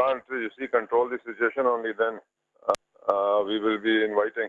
can't, control the situation, only then we will be inviting.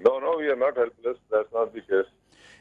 No, we are not helpless. That's not the case.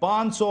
500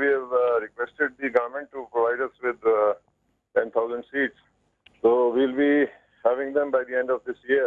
we have requested the government to provide us with 10,000 seats. So we'll be having them by the end of this year.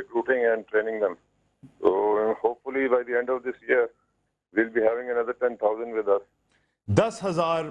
recruiting and training them. So hopefully by the end of this year we'll be having another 10,000 with us. 10,000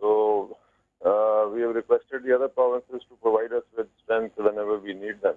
so we have requested the other provinces to provide us with strength whenever we need them.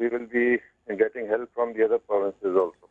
We will be getting help from the other provinces also.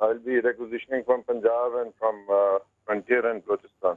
I'll be requisitioning from Punjab and from Frontier and Balochistan.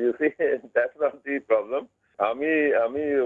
You see, that's not the problem. Ami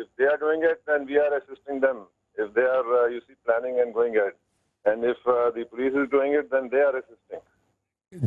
if they are doing it then we are assisting them. If they are planning and going ahead, and if the police is doing it then they are assisting.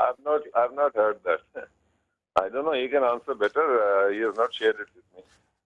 I've not heard that. I don't know, he can answer better. He has not shared it with me.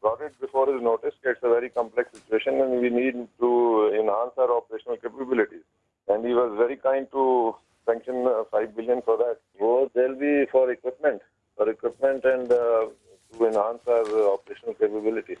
brought it before his notice that it's a very complex situation and we need to enhance our operational capabilities, and he was very kind to sanction 5 billion for that. So there'll be for equipment and to enhance our operational capabilities.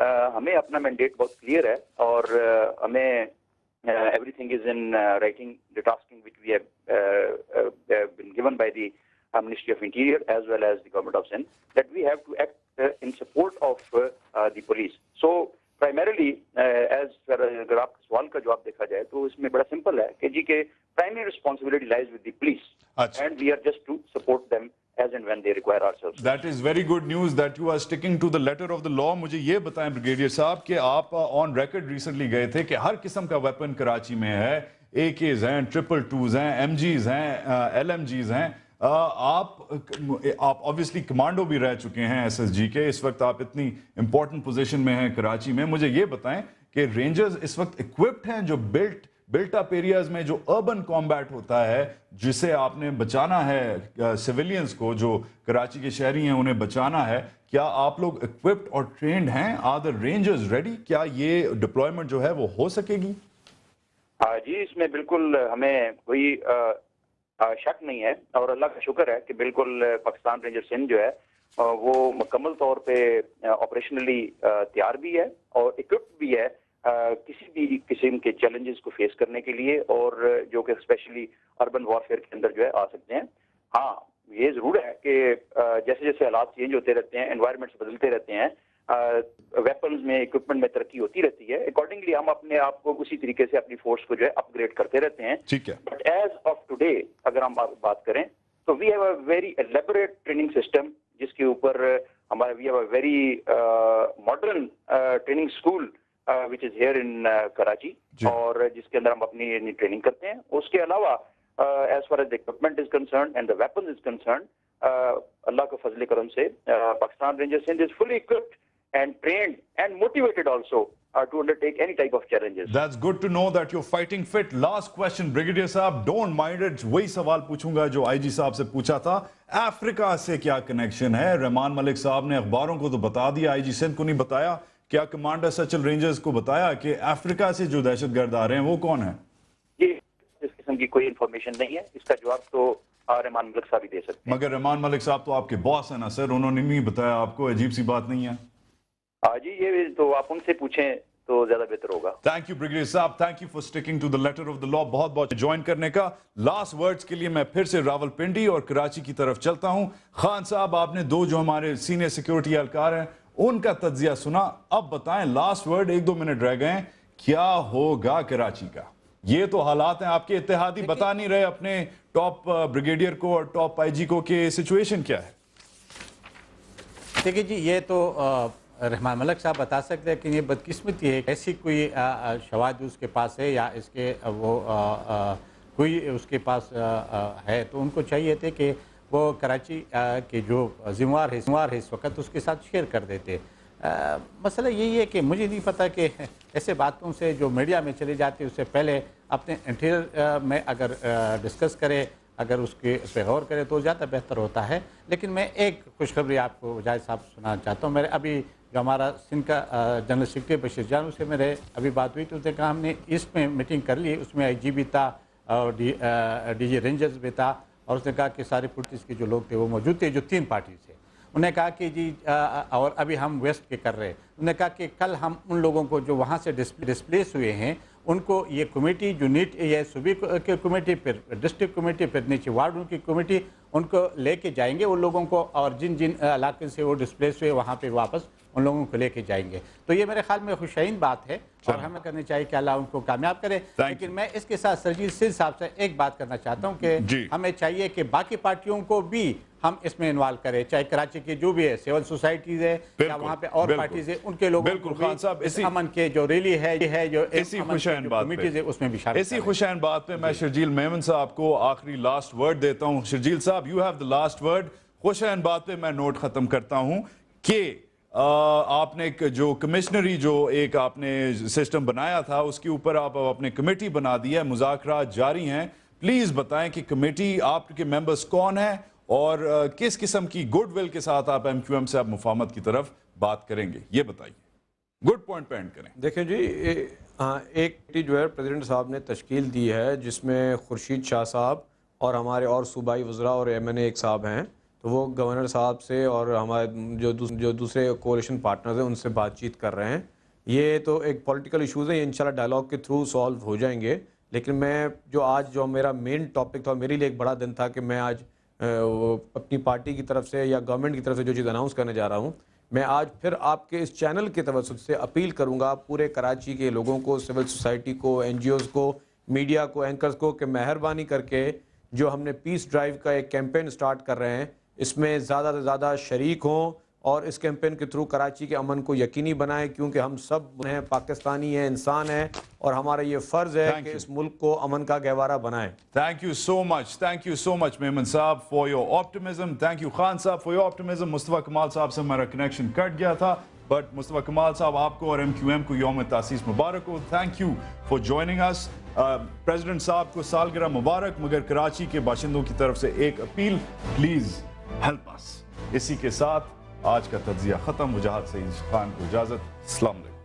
ہمیں اپنا mandate بہت clear ہے اور ہمیں every thing is in writing the tasking which we have been given by the Ministry of Interior as well as the Government of Sindh, that we have to act in support of the police. So primarily as اگر آپ کے سوال کا جواب دیکھا جائے تو اس میں بڑا سمپل ہے کہ جی کہ primary responsibility lies with the police and we are just to support them as and when they require ourselves. That is very good news that you are sticking to the letter of the law. مجھے یہ بتائیں brigadier صاحب کہ آپ on record recently گئے تھے کہ ہر قسم کا ویپن کراچی میں ہے، AKs ہیں، 222s ہیں، MGs ہیں، LMGs ہیں. آپ obviously کمانڈو بھی رہ چکے ہیں SSG کے، اس وقت آپ اتنی امپورٹنٹ پوزیشن میں ہیں کراچی میں. مجھے یہ بتائیں کہ رینجرز اس وقت equipped ہیں جو بلٹ اپ ایریاز میں جو اربن کامبیٹ ہوتا ہے جسے آپ نے بچانا ہے سیویلینز کو، جو کراچی کے شہری ہیں انہیں بچانا ہے، کیا آپ لوگ equipped اور ٹرینڈ ہیں؟ Are the rangers ready? کیا یہ ڈپلائمنٹ جو ہے وہ ہو سکے گی؟ جی اس میں بالکل ہمیں کوئی شک نہیں ہے اور اللہ کا شکر ہے کہ بالکل پاکستان رینجر سندھ جو ہے وہ مکمل طور پہ آپریشنلی تیار بھی ہے اور اکوپڈ بھی ہے کسی بھی قسم کے چیلنجز کو فیس کرنے کے لیے، اور جو کہ اسپیشلی اربن وارفیئر کے اندر جو ہے آ سکتے ہیں. ہاں یہ ضرور ہے کہ جیسے جیسے حالات چینج ہوتے رہتے ہیں، انوائرمنٹس بدلتے رہتے ہیں، ویپنز میں اکوپمنٹ میں ترقی ہوتی رہتی ہے، اکارڈنگلی ہم اپنے آپ کو اسی طریقے سے اپنی فورس کو جو ہے اپ گریڈ کرتے رہتے ہیں. ٹھیک ہے. بٹ ایز آف ٹوڈے اگر ہم بات کریں تو we have a very elaborate training system جس کے اوپر ہمارا we have a very modern training school which is here in Karachi اور جس کے اندر ہم اپنی ٹریننگ کرتے ہیں. اس کے علاوہ as far as the equipment is concerned and the weapons is concerned, اللہ کا فضل کرم سے Pakistan ranger Sindh is fully equipped and trained and motivated also to undertake any type of challenges. That's good to know that you're fighting fit. Last question Brigadier صاحب, don't mind it. وہی سوال پوچھوں گا جو IG صاحب سے پوچھا تھا. افریقہ سے کیا کنیکشن ہے؟ رحمان ملک صاحب نے اخباروں کو تو بتا دیا، IG سندھ کو نہیں بتایا. کیا کمانڈر سچل رینجرز کو بتایا کہ افریقہ سے جو دہشت گرد آ رہے ہیں وہ کون ہیں؟ جی اس قسم کی کوئی انفارمیشن نہیں ہے، اس کا جواب تو رحمان ملک صاحب ہی دے سکتے ہیں. مگر رحمان ملک صاحب تو آپ کے باس ہیں نا سر، انہوں نے نہیں بتایا آپ کو؟ عجیب سی بات نہیں ہے؟ جی یہ تو آپ ان سے پوچھیں تو زیادہ بہتر ہوگا. تھینک یو بریگیڈیئر صاحب، thank you for sticking to the letter of the law. بہت بہت جوائن کرنے کا. لاسٹ ورڈز کے لیے میں پھر سے راولپنڈی اور کراچی کی طرف چلتا ہوں. خان صاحب آپ نے دو جو ہمارے سینئر سیکیورٹی اہلکار ہیں ان کا تجزیہ سنا، اب بتائیں لاسٹ ورڈ، 1-2 منٹ رہ گئے، کیا ہوگا کراچی کا؟ یہ تو حالات ہیں، آپ کے اتحادی بتا نہیں رہے اپنے ٹاپ بریگیڈیئر کو اور ٹاپ IG کو کہ سچویشن کیا ہے. دیکھیں جی یہ تو رحمان ملک صاحب بتا سکتے ہیں کہ یہ بدقسمتی ہے، ایسی کوئی شواہد اس کے پاس ہے یا اس کے وہ کوئی اس کے پاس ہے تو ان کو چاہیے تھے کہ وہ کراچی کے جو ذمہ دار ہے اس وقت اس کے ساتھ شیئر کر دیتے. مسئلہ یہی ہے کہ مجھے نہیں پتہ کہ ایسے باتوں سے جو میڈیا میں چلی جاتی ہے اس سے پہلے اپنے انٹیریئر میں اگر ڈسکس کرے، اگر اس پہ غور کرے تو زیادہ بہتر ہوتا ہے. لیکن میں ایک خوشخبری آپ کو جائز صاحب سنانا چاہتا ہوں. میرے ابھی جو ہمارا سندھ کا جنرل سیکرٹری بشیر جان، اس سے میرے ابھی بات ہوئی تو اس نے کہا ہم نے ایسٹ میں میٹنگ کر لی، اس میں IG بھی تھا اور DG رینجرز بھی تھا، اور اس نے کہا کہ سارے پولیٹکس کے جو لوگ تھے وہ موجود تھے جو 3 پارٹی تھے. انہوں نے کہا کہ جی اور ابھی ہم ویسٹ کے کر رہے ہیں. انہوں نے کہا کہ کل ہم ان لوگوں کو جو وہاں سے ڈسپلیس ہوئے ہیں ان کو یہ کمیٹی جو نیٹ یہ صوبی کی کمیٹی، پھر ڈسٹرکٹ کمیٹی، پھر نیچے وارڈوں کی کمیٹی، ان کو لے کے جائیں گے ان لوگوں کو، اور جن علاقے سے وہ ڈسپلیس ہوئے وہاں پہ واپس ان لوگوں کو لے کے جائیں گے. تو یہ میرے خیال میں خوشائن بات ہے اور ہمیں کرنی چاہیے کہ اللہ ان کو کامیاب کرے. لیکن میں اس کے ساتھ سرجیل سندھ صاحب سے ایک بات کرنا چاہتا ہوں کہ ہمیں چاہیے کہ باقی پارٹیوں کو بھی ہم اس میں انوالو کریں، چاہے کراچی کی جو بھی ہے سیول سوسائٹیز ہے یا وہاں پہ اور پارٹیز ہے، ان کے لوگوں کو بھی امن کے جو ریلی ہے جو کمیٹیز ہے اس میں بھی شامل کریں. اسی خوشائن بات پہ میں شرجیل میمن صاحب کو آخری لاسٹ ورڈ دیتا ہوں. شرجیل صاحب you have the last word. خوشائن بات پہ میں نوٹ ختم کرتا ہوں کہ آپ نے جو کمشنری جو ایک آپ نے سسٹم بنایا تھا اس کے اوپر آپ اپنے کمیٹی بنا دی ہے، مذاکرات جاری ہیں. پلیز بتائیں کہ کمیٹی آپ کے ممبرز کون ہیں اور کس قسم کی گڈ ول کے ساتھ آپ MQM سے آپ مفاہمت کی طرف بات کریں گے، یہ بتائیے. گڈ پوائنٹ پہ اینڈ کریں. دیکھیں جی ایک کمیٹی جو ہے پریزیڈنٹ صاحب نے تشکیل دی ہے جس میں خورشید شاہ صاحب اور ہمارے اور صوبائی وزراء اور MNA ایک صاحب ہیں تو وہ گورنر صاحب سے اور ہمارے جو دوسرے کولیشن پارٹنرز ہیں ان سے بات چیت کر رہے ہیں. یہ تو ایک پولیٹیکل ایشوز ہیں, یہ انشاءاللہ ڈائلاگ کے تھرو سالو ہو جائیں گے. لیکن میں جو میرا مین ٹاپک تھا, میرے لیے ایک بڑا دن تھا کہ میں آج اپنی پارٹی کی طرف سے یا گورنمنٹ کی طرف سے جو چیز اناؤنس کرنے جا رہا ہوں, میں آج پھر آپ کے اس چینل کے توسط سے اپیل کروں گا پورے کراچی کے لوگوں کو, سول سوسائٹی کو, این جی اوز کو, میڈیا کو, اینکرز کو, کہ مہربانی کر کے جو ہم نے پیس ڈرائیو کا ایک کیمپین سٹارٹ کر رہے ہیں اس میں زیادہ سے زیادہ شریک ہوں اور اس کیمپین کے تھرو کراچی کے امن کو یقینی بنائیں, کیونکہ ہم سب ہیں, پاکستانی ہیں, انسان ہیں, اور ہمارا یہ فرض ہے کہ اس ملک کو امن کا گہوارہ بنائیں. Thank you so much Memon صاحب for your optimism. Thank you Khan صاحب for your optimism. مصطفیٰ کمال صاحب سے ہمارا کنیکشن کٹ گیا تھا, بٹ مصطفیٰ کمال صاحب آپ کو اور ایم کیو ایم کو یوم تاسیس مبارک ہو. Thank you for joining us. President صاحب کو سالگرہ مبارک, مگر کراچی کے باشندوں کی طرف سے ایک اپیل, پلیز ہیلپ اس. اسی کے ساتھ آج کا تجزیہ ختم. وجاہت سعید خان کو اجازت. السلام علیکم.